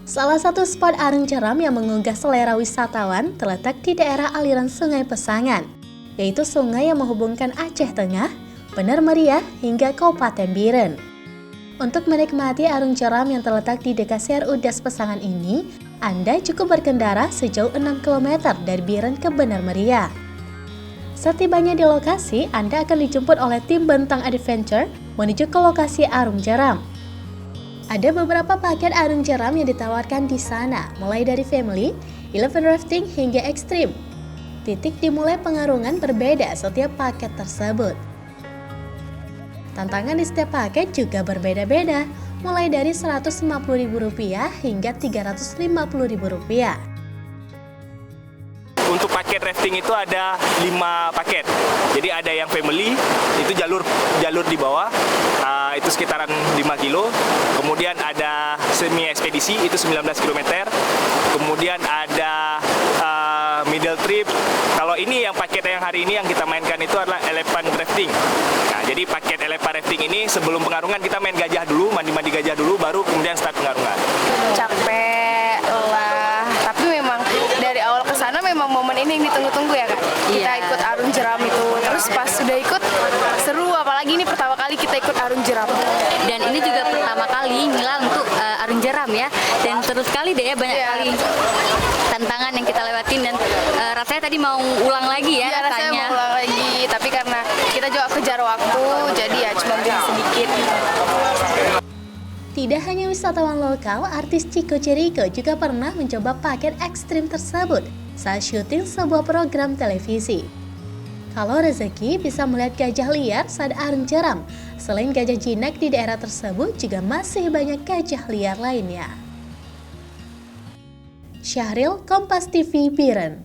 Salah satu spot arung jeram yang menggugah selera wisatawan terletak di daerah aliran Sungai Pesangan, yaitu sungai yang menghubungkan Aceh Tengah, Bener Meriah, hingga Kabupaten Biren. Untuk menikmati arung jeram yang terletak di dekat CRU Das Pesangan ini, Anda cukup berkendara sejauh 6 km dari Biren ke Bener Meriah. Setibanya di lokasi, Anda akan dijemput oleh tim Bentang Adventure menuju ke lokasi arung jeram. Ada beberapa paket arung jeram yang ditawarkan di sana, mulai dari family, elephant rafting, hingga ekstrim. Titik dimulai pengarungan berbeda setiap paket tersebut. Tantangan di setiap paket juga berbeda-beda, mulai dari Rp150.000 hingga Rp350.000. Untuk paket rafting itu ada 5 paket. Jadi ada yang family, itu jalur di bawah, itu sekitaran 5 kilo. Kemudian ada semi ekspedisi, itu 19 km. Kemudian ada middle trip. Kalau ini yang paket yang hari ini yang kita mainkan itu adalah elephant rafting. Nah, jadi paket elephant rafting ini sebelum pengarungan kita main gajah dulu, mandi gajah dulu, baru kemudian start pengarungan. Capek lah, tapi memang dari awal ke sana memang momen ini yang ditunggu-tunggu ya Kak. Kita ikut arung jeram itu, terus pas sudah ikut seru, apalagi ini pertama kali kita ikut arung jeram. Dan ini juga pertama kali Mila untuk arung jeram ya, dan terus kali deh ya banyak kali tantangan yang kita lewatin, dan rasanya tadi mau ulang lagi ya Rasanya rasanya. mau ulang lagi, tapi karena kita juga kejar waktu, jadi ya cuma beli sedikit. Tidak hanya wisatawan lokal, artis Chico Jericho juga pernah mencoba paket ekstrim tersebut saat syuting sebuah program televisi. Kalau rezeki bisa melihat gajah liar saat arung jeram, selain gajah jinak di daerah tersebut juga masih banyak gajah liar lainnya. Syahril, Kompas TV, Biren.